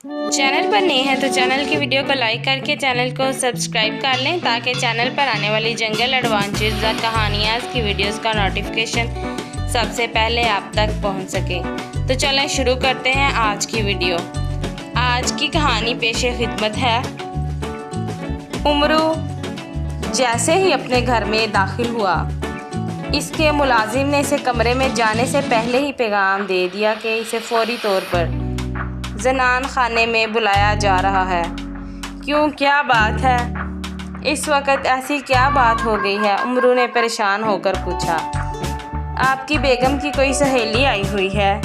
Channel پر نئے ہیں تو چینل کی ویڈیو کو لائک کر کے چینل کو سبسکرائب کر لیں تاکہ چینل پر آنے والی جنگل ایڈونچرز اور کہانیاں کی ویڈیوز کا نوٹیفیکیشن سب سے پہلے آپ تک پہنچ سکے۔ تو چلیں شروع کرتے ہیں آج کی ویڈیو۔ آج کی کہانی پیش خدمت ہے۔ امرو جیسے ہی اپنے گھر میں داخل ہوا، اس کے ملازم نے اسے کمرے میں جانے سے پہلے ہی پیغام دے دیا کہ اسے فوری طور پر زنان خانے میں بلایا جا رہا ہے۔ کیوں، کیا بات ہے؟ اس وقت ایسی کیا بات ہو گئی ہے؟ امرو نے پریشان ہو کر پوچھا۔ آپ کی بیگم کی کوئی سہیلی آئی ہوئی ہے؟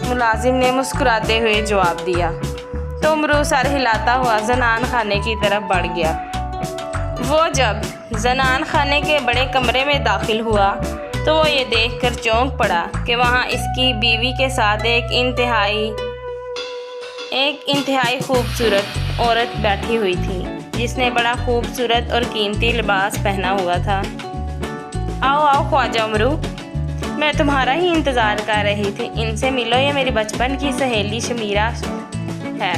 ملازم نے مسکراتے ہوئے جواب دیا۔ تو امرو سر ہلاتا ہوا زنان خانے کی طرف بڑھ گیا۔ وہ جب زنان خانے کے بڑے کمرے میں داخل ہوا تو وہ یہ دیکھ کر چونک پڑا کہ وہاں اس کی بیوی کے ساتھ ایک انتہائی خوبصورت عورت بیٹھی ہوئی تھی جس نے بڑا خوبصورت اور قیمتی لباس پہنا ہوا تھا۔ آؤ آؤ خواجہ امرو، میں تمہارا ہی انتظار کر رہی تھی، ان سے ملو، یہ میری بچپن کی سہیلی شمیرہ ہے۔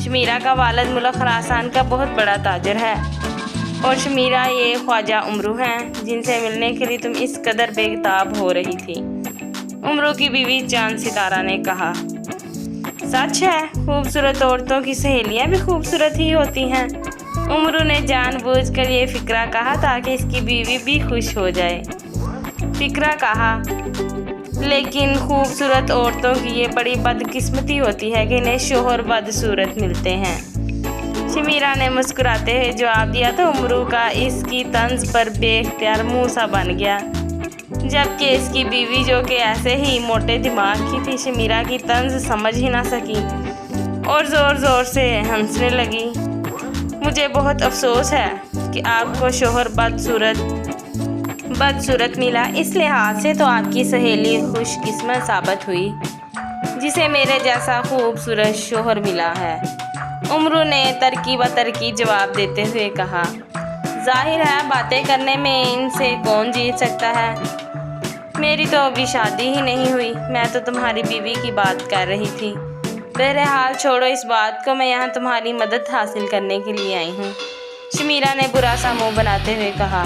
شمیرہ کا والد ملک خراسان کا بہت بڑا تاجر ہے، اور شمیرہ یہ خواجہ امرو ہیں جن سے ملنے کے لیے تم اس قدر بےتاب ہو رہی تھی۔ امرو کی بیوی چاند ستارہ نے کہا۔ سچ ہے، خوبصورت عورتوں کی سہیلیاں بھی خوبصورت ہی ہوتی ہیں۔ امرو نے جان بوجھ کر یہ فقرہ کہا تاکہ اس کی بیوی بھی خوش ہو جائے۔ فقرہ کہا، لیکن خوبصورت عورتوں کی یہ بڑی بدقسمتی ہوتی ہے کہ انہیں شوہر بدصورت ملتے ہیں۔ شمیرہ نے مسکراتے ہوئے جواب دیا تو امرو کا اس کی طنز پر بے اختیار منہ سا بن گیا، جبکہ اس کی بیوی جو کہ ایسے ہی موٹے دماغ کی تھی شمیرہ کی طنز سمجھ ہی نہ سکی اور زور زور سے ہنسنے لگی۔ مجھے بہت افسوس ہے کہ آپ کو شوہر بدصورت ملا، اس لحاظ سے تو آپ کی سہیلی خوش قسمت ثابت ہوئی جسے میرے جیسا خوبصورت شوہر ملا ہے۔ امرو نے ترکی جواب دیتے ہوئے کہا۔ ظاہر ہے باتیں کرنے میں ان سے کون جیت سکتا ہے؟ میری تو ابھی شادی ہی نہیں ہوئی، میں تو تمہاری بیوی کی بات کر رہی تھی۔ بہرحال چھوڑو اس بات کو، میں یہاں تمہاری مدد حاصل کرنے کے لیے آئی ہوں، شمیرہ نے برا سا منہ بناتے ہوئے کہا۔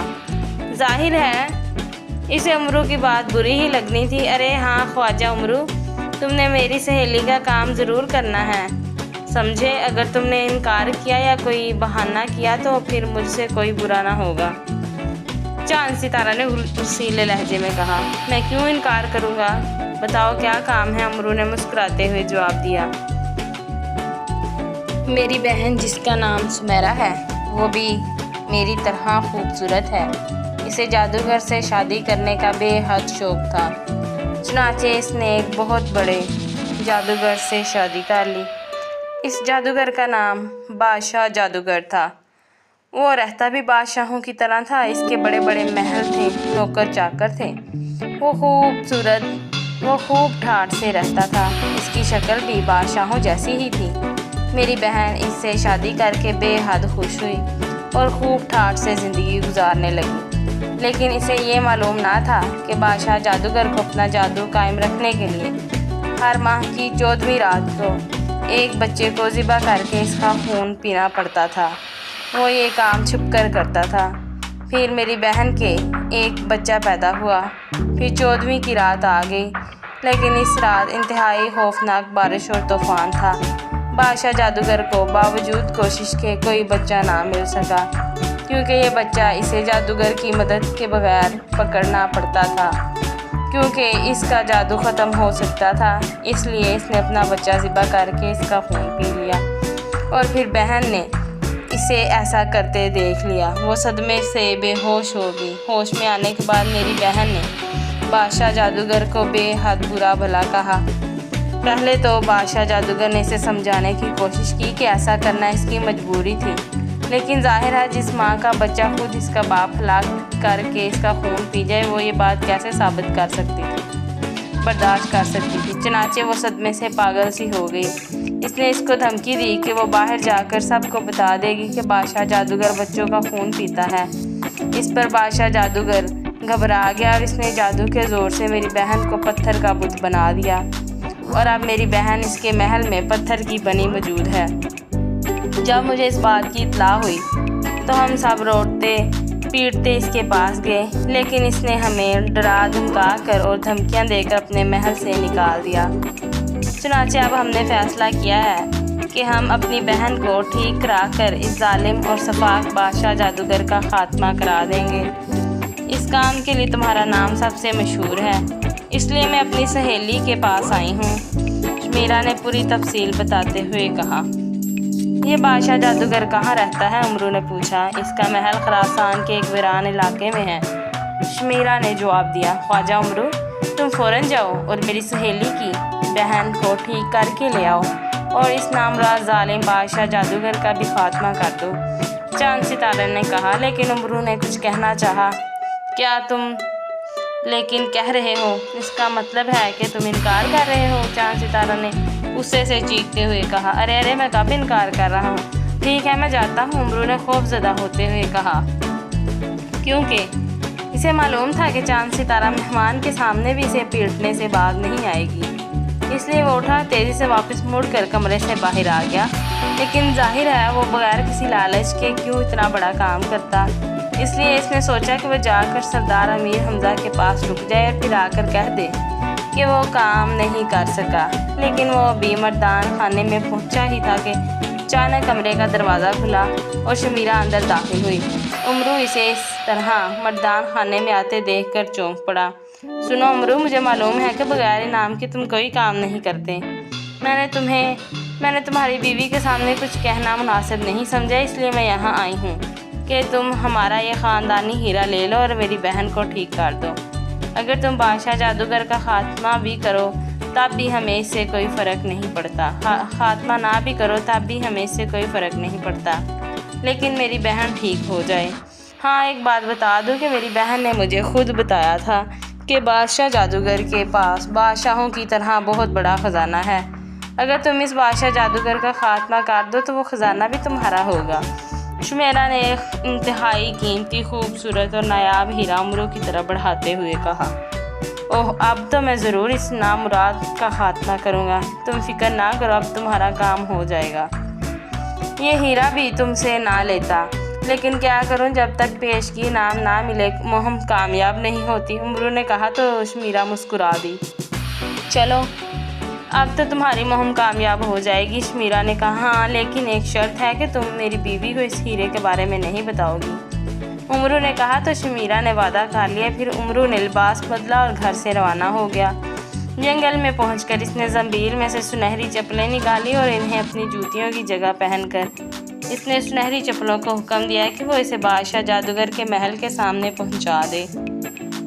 ظاہر ہے اسے امرو کی بات بری ہی لگنی تھی۔ ارے ہاں خواجہ امرو، تم نے میری سہیلی کا کام ضرور کرنا ہے، سمجھے؟ اگر تم نے انکار کیا یا کوئی بہانہ کیا تو پھر مجھ سے کوئی برا نہ ہوگا۔ چاند ستارہ نے رسیلے لہجے میں کہا۔ میں کیوں انکار کروں گا؟ بتاؤ کیا کام ہے؟ امرو نے مسکراتے ہوئے جواب دیا۔ میری بہن جس کا نام سمیرہ ہے وہ بھی میری طرح خوبصورت ہے، اسے جادوگر سے شادی کرنے کا بے حد شوق تھا، چنانچہ اس نے ایک بہت بڑے جادوگر سے شادی کر لی۔ اس جادوگر کا نام بادشاہ جادوگر تھا۔ وہ رہتا بھی بادشاہوں کی طرح تھا، اس کے بڑے بڑے محل تھے، نوکر چاکر تھے، وہ خوب ٹھاٹھ سے رہتا تھا، اس کی شکل بھی بادشاہوں جیسی ہی تھی۔ میری بہن اس سے شادی کر کے بے حد خوش ہوئی اور خوب ٹھاٹھ سے زندگی گزارنے لگی، لیکن اسے یہ معلوم نہ تھا کہ بادشاہ جادوگر کو اپنا جادو قائم رکھنے کے لیے ہر ماہ کی 14ویں رات کو ایک بچے کو ذبح کر کے اس کا خون پینا پڑتا تھا۔ وہ یہ کام چھپ کر کرتا تھا۔ پھر میری بہن کے ایک بچہ پیدا ہوا، پھر 14ویں کی رات آ گئی، لیکن اس رات انتہائی خوفناک بارش اور طوفان تھا۔ بادشاہ جادوگر کو باوجود کوشش کے کوئی بچہ نہ مل سکا، کیونکہ یہ بچہ اسے جادوگر کی مدد کے بغیر پکڑنا پڑتا تھا، کیونکہ اس کا جادو ختم ہو سکتا تھا۔ اس لیے اس نے اپنا بچہ ذبح کر کے اس کا خون پی لیا، اور پھر بہن نے اسے ایسا کرتے دیکھ لیا۔ وہ صدمے سے بے ہوش ہو گئی۔ ہوش میں آنے کے بعد میری بہن نے بادشاہ جادوگر کو بے حد برا بھلا کہا۔ پہلے تو بادشاہ جادوگر نے اسے سمجھانے کی کوشش کی کہ ایسا کرنا اس کی مجبوری تھی، لیکن ظاہر ہے جس ماں کا بچہ خود اس کا باپ ہلاک کر کے اس کا خون پی جائے وہ یہ بات کیسے برداشت کر سکتی تھی۔ چنانچہ وہ صدمے سے پاگل سی ہو گئی۔ اس نے اس کو دھمکی دی کہ وہ باہر جا کر سب کو بتا دے گی کہ بادشاہ جادوگر بچوں کا خون پیتا ہے۔ اس پر بادشاہ جادوگر گھبرا گیا اور اس نے جادو کے زور سے میری بہن کو پتھر کا بت بنا دیا۔ اور اب میری بہن اس کے محل میں پتھر کی بنی موجود ہے۔ جب مجھے اس بات کی اطلاع ہوئی تو ہم سب روتے پیٹتے اس کے پاس گئے، لیکن اس نے ہمیں ڈرا دھمکا کر اور دھمکیاں دے کر اپنے محل سے نکال دیا۔ چنانچہ اب ہم نے فیصلہ کیا ہے کہ ہم اپنی بہن کو ٹھیک کرا کر اس ظالم اور سفاک بادشاہ جادوگر کا خاتمہ کرا دیں گے۔ اس کام کے لیے تمہارا نام سب سے مشہور ہے، اس لیے میں اپنی سہیلی کے پاس آئی ہوں، شمیرا نے پوری تفصیل بتاتے ہوئے کہا۔ یہ بادشاہ جادوگر کہاں رہتا ہے؟ عمرو نے پوچھا۔ اس کا محل خراسان کے ایک ویران علاقے میں ہے، شمیرا نے جواب دیا۔ خواجہ عمرو، تم فوراً جاؤ اور میری سہیلی کی بہن کو ٹھیک کر کے لے آؤ اور اس نامراز ظالم بادشاہ جادوگر کا بھی خاتمہ کر دو، چاند ستارہ نے کہا۔ لیکن عمرو نے کچھ کہنا چاہا۔ کیا تم لیکن کہہ رہے ہو؟ اس کا مطلب ہے کہ تم انکار کر رہے ہو، چاند ستارہ نے غصے سے چیختے ہوئے کہا۔ ارے میں کب انکار کر رہا ہوں؟ ٹھیک ہے میں جاتا ہوں، عمرو نے خوف زدہ ہوتے ہوئے کہا، کیونکہ اسے معلوم تھا کہ چاند ستارہ مہمان کے سامنے بھی اسے پیٹنے سے باز نہیں آئے گی۔ اس لیے وہ اٹھا تیزی سے واپس مڑ کر کمرے سے باہر آ گیا، لیکن ظاہر ہے وہ بغیر کسی لالچ کے کیوں اتنا بڑا کام کرتا۔ اس لیے اس نے سوچا کہ وہ جا کر سردار امیر حمزہ کے پاس رک جائے اور پھر آ کر کہہ دے کہ وہ کام نہیں کر سکا۔ لیکن وہ ابھی مردان خانے میں پہنچا ہی تھا کہ اچانک کمرے کا دروازہ کھلا اور شمیرا اندر داخل ہوئی۔ عمرو اسے اس طرح مردان خانے میں آتے دیکھ کر چونک پڑا۔ سنو عمرو، مجھے معلوم ہے کہ بغیر انعام کے تم کوئی کام نہیں کرتے۔ میں نے تمہاری بیوی کے سامنے کچھ کہنا مناسب نہیں سمجھا، اس لیے میں یہاں آئی ہوں کہ تم ہمارا یہ خاندانی ہیرا لے لو اور میری بہن کو ٹھیک کر دو۔ اگر تم بادشاہ جادوگر کا خاتمہ بھی کرو تب بھی ہمیں اس سے کوئی فرق نہیں پڑتا، خاتمہ نہ بھی کرو تب بھی ہمیں اس سے کوئی فرق نہیں پڑتا، لیکن میری بہن ٹھیک ہو جائے۔ ہاں ایک بات بتا دوں کہ میری بہن نے مجھے خود بتایا تھا کہ بادشاہ جادوگر کے پاس بادشاہوں کی طرح بہت بڑا خزانہ ہے۔ اگر تم اس بادشاہ جادوگر کا خاتمہ کر دو تو وہ خزانہ بھی تمہارا ہوگا۔ شمیرا نے ایک انتہائی قیمتی، خوبصورت اور نایاب ہیرا عمرو کی طرف بڑھاتے ہوئے کہا۔ اوہ، اب تو میں ضرور اس نامراد کا خاتمہ کروں گا، تم فکر نہ کرو، اب تمہارا کام ہو جائے گا۔ یہ ہیرا بھی تم سے نہ لیتا، لیکن کیا کروں، جب تک پیشگی انعام نہ ملے مہم کامیاب نہیں ہوتی، عمرو نے کہا تو شمیرا مسکرا دی۔ چلو اب تو تمہاری مہم کامیاب ہو جائے گی، شمیرا نے کہا۔ ہاں لیکن ایک شرط ہے کہ تم میری بیوی کو اس ہیرے کے بارے میں نہیں بتاؤ گی، عمرو نے کہا تو شمیرا نے وعدہ کر لیا۔ پھر عمرو نے لباس بدلا اور گھر سے روانہ ہو گیا۔ جنگل میں پہنچ کر اس نے زنبیل میں سے سنہری چپلیں نکالی اور انہیں اپنی جوتیوں کی جگہ پہن کر اس نے سنہری چپلوں کو حکم دیا کہ وہ اسے بادشاہ جادوگر کے محل کے سامنے پہنچا دے۔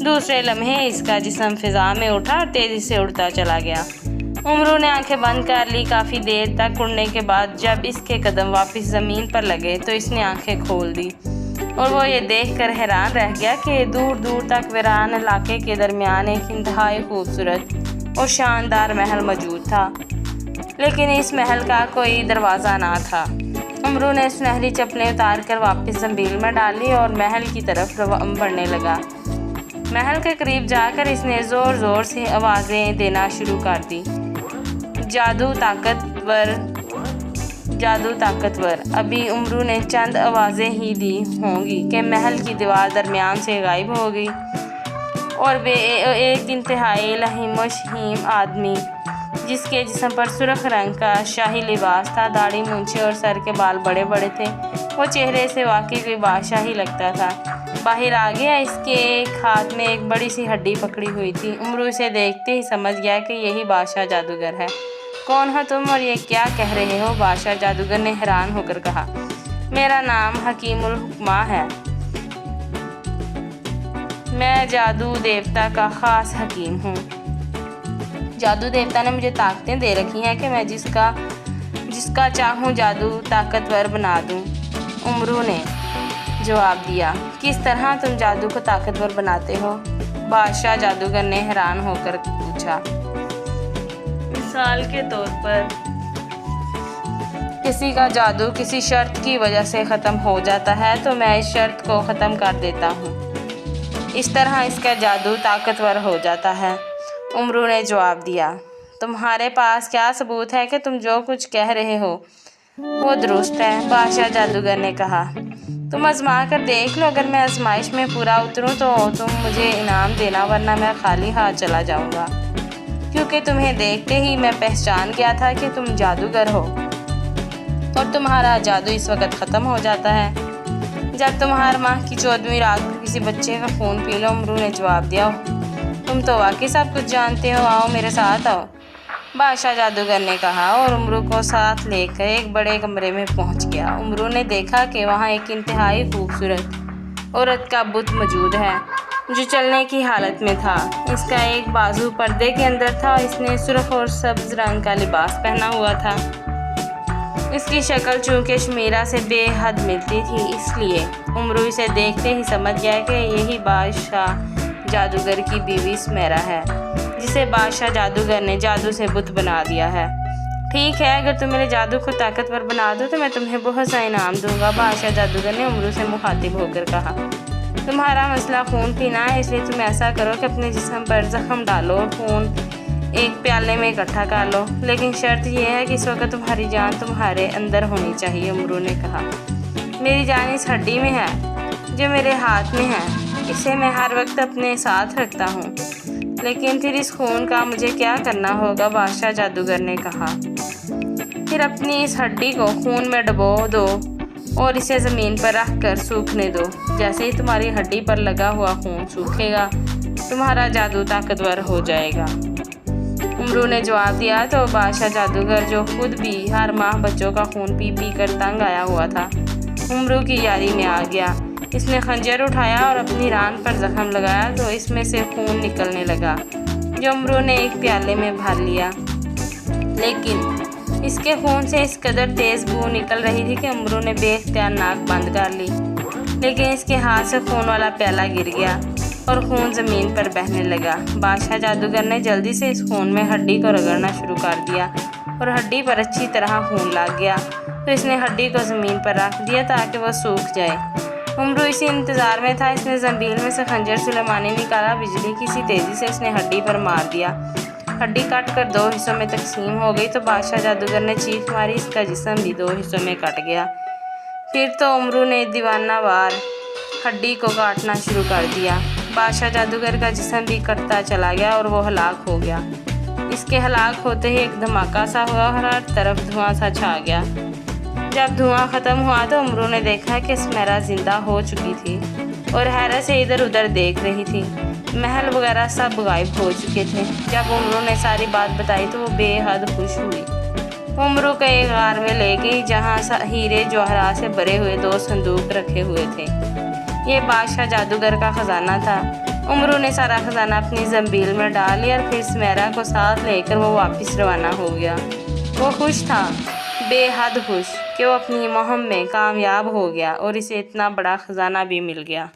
دوسرے لمحے اس کا جسم فضا میں اٹھا اور تیزی سے اڑتا چلا گیا۔ عمرو نے آنکھیں بند کر لی۔ کافی دیر تک اڑنے کے بعد جب اس کے قدم واپس زمین پر لگے تو اس نے آنکھیں کھول دی اور وہ یہ دیکھ کر حیران رہ گیا کہ دور دور تک ویران علاقے کے درمیان ایک انتہائی خوبصورت اور شاندار محل موجود تھا، لیکن اس محل کا کوئی دروازہ نہ تھا۔ عمرو نے سنہری چپلیں اتار کر واپس زنبیل میں ڈالی اور محل کی طرف بڑھنے لگا۔ محل کے قریب جا کر اس نے زور زور سے آوازیں دینا شروع کر دی۔ جادو طاقتور۔ ابھی عمرو نے چند آوازیں ہی دی ہوں گی کہ محل کی دیوار درمیان سے غائب ہو گئی اور ایک انتہائی لہیم و شہیم آدمی جس کے جسم پر سرخ رنگ کا شاہی لباس تھا، داڑھی مونچھیں اور سر کے بال بڑے بڑے تھے، وہ چہرے سے واقعی کوئی بادشاہ ہی لگتا تھا، باہر آ گیا۔ اس کے ایک ہاتھ میں ایک بڑی سی ہڈی پکڑی ہوئی تھی۔ عمرو اسے دیکھتے ہی سمجھ گیا کہ یہی بادشاہ جادوگر ہے۔ کون ہو تم اور یہ کیا کہہ رہے ہو؟ بادشاہ جادوگر نے حیران ہو کر کہا۔ میرا نام حکیم الحکماء ہے، میں جادو دیوتا کا خاص حکیم ہوں۔ جادو دیوتا نے مجھے طاقتیں دے رکھی ہیں کہ میں جس کا چاہوں جادو طاقتور بنا دوں، عمرو نے جواب دیا۔ کس طرح تم جادو کو طاقتور بناتے ہو؟ بادشاہ جادوگر نے حیران ہو کر پوچھا۔ مثال کے طور پر کسی کا جادو کسی شرط کی وجہ سے ختم ہو جاتا ہے تو میں اس شرط کو ختم کر دیتا ہوں، اس طرح اس کا جادو طاقتور ہو جاتا ہے، عمرو نے جواب دیا۔ تمہارے پاس کیا ثبوت ہے کہ تم جو کچھ کہہ رہے ہو وہ درست ہے؟ بادشاہ جادوگر نے کہا۔ تم آزما کر دیکھ لو، اگر میں آزمائش میں پورا اتروں تو تم مجھے انعام دینا، ورنہ میں خالی ہاتھ چلا جاؤں گا، کیونکہ تمہیں دیکھتے ہی میں پہچان گیا تھا کہ تم جادوگر ہو اور تمہارا جادو اس وقت ختم ہو جاتا ہے جب تم ہر ماہ کی 14ویں رات کو کسی بچے کا خون پی لو۔ امرو نے جواب دیا، تم تو واقعی سب کچھ جانتے ہو، آؤ میرے ساتھ آؤ، بادشاہ جادوگر نے کہا، اور امرو کو ساتھ لے کر ایک بڑے کمرے میں پہنچ گیا۔ امرو نے دیکھا کہ وہاں ایک انتہائی خوبصورت عورت کا بت موجود ہے جو چلنے کی حالت میں تھا۔ اس کا ایک بازو پردے کے اندر تھا اور اس نے سرخ اور سبز رنگ کا لباس پہنا ہوا تھا۔ اس کی شکل چونکہ شمیرا سے بے حد ملتی تھی، اس لیے امرو اسے دیکھتے ہی سمجھ گیا کہ یہی بادشاہ جادوگر کی بیوی سمیرا ہے، جسے بادشاہ جادوگر نے جادو سے بت بنا دیا ہے۔ ٹھیک ہے، اگر تم میرے جادو کو طاقتور بنا دو تو میں تمہیں بہت سا انعام دوں گا، بادشاہ جادوگر نے امرو سے مخاطب ہو کر کہا۔ تمہارا مسئلہ خون پینا ہے، اس لیے تم ایسا کرو کہ اپنے جسم پر زخم ڈالو اور خون ایک پیالے میں اکٹھا کر لو، لیکن شرط یہ ہے کہ اس وقت تمہاری جان تمہارے اندر ہونی چاہیے۔ امرو نے کہا، میری جان اس ہڈی میں ہے جو میرے ہاتھ میں ہے، اسے میں ہر وقت اپنے ساتھ رکھتا ہوں، لیکن پھر اس خون کا مجھے کیا کرنا ہوگا؟ بادشاہ جادوگر نے کہا، پھر اپنی اس ہڈی کو خون میں ڈبو دو اور اسے زمین پر رکھ کر سوکھنے دو، جیسے ہی تمہاری ہڈی پر لگا ہوا خون سوکھے گا تمہارا جادو طاقتور ہو جائے گا۔ امرو نے جواب دیا تو بادشاہ جادوگر، جو خود بھی ہر ماہ بچوں کا خون پی پی کر تنگ آیا ہوا تھا، امرو کی یاری میں آ گیا۔ اس نے خنجر اٹھایا اور اپنی ران پر زخم لگایا تو اس میں سے خون نکلنے لگا، جو امرو نے ایک پیالے میں بھر لیا، لیکن اس کے خون سے اس قدر تیز بو نکل رہی تھی کہ امرو نے بے اختیار ناک بند کر لی، لیکن اس کے ہاتھ سے خون والا پیالہ گر گیا اور خون زمین پر بہنے لگا۔ بادشاہ جادوگر نے جلدی سے اس خون میں ہڈی کو رگڑنا شروع کر دیا اور ہڈی پر اچھی طرح خون لگ گیا، تو اس نے ہڈی کو زمین پر رکھ دیا تاکہ وہ سوکھ جائے۔ امرو اسی انتظار میں تھا، اس نے زنبیل میں سے خنجر سلیمانی نکالا، بجلی کی سی تیزی سے اس نے ہڈی پر مار دیا، ہڈی کٹ کر 2 حصوں میں تقسیم ہو گئی، تو بادشاہ جادوگر نے چیخ ماری، اس کا جسم بھی 2 حصوں میں کٹ گیا۔ پھر تو امرو نے دیوانہ وار ہڈی کو کاٹنا شروع کر دیا، بادشاہ جادوگر کا جسم بھی کٹتا چلا گیا اور وہ ہلاک ہو گیا۔ اس کے ہلاک ہوتے ہی ایک دھماکہ سا ہوا اور ہر طرف دھواں سا چھا گیا۔ جب دھواں ختم ہوا تو امرو نے دیکھا کہ سمیرا زندہ ہو چکی تھی اور حیرت سے ادھر ادھر دیکھ رہی تھی۔ محل وغیرہ سب غائب ہو چکے تھے۔ جب امرو نے ساری بات بتائی تو وہ بے حد خوش ہوئی۔ وہ امرو کو ایک غار میں لے گئی جہاں ہیرے جواہرات سے بھرے ہوئے 2 صندوق رکھے ہوئے تھے۔ یہ بادشاہ جادوگر کا خزانہ تھا۔ امرو نے سارا خزانہ اپنی زنبیل میں ڈال لیا اور پھر سمیرا کو ساتھ لے کر وہ واپس روانہ ہو گیا۔ وہ خوش تھا، بے حد خوش، کہ وہ اپنی مہم میں کامیاب ہو گیا اور اسے اتنا بڑا خزانہ بھی مل گیا۔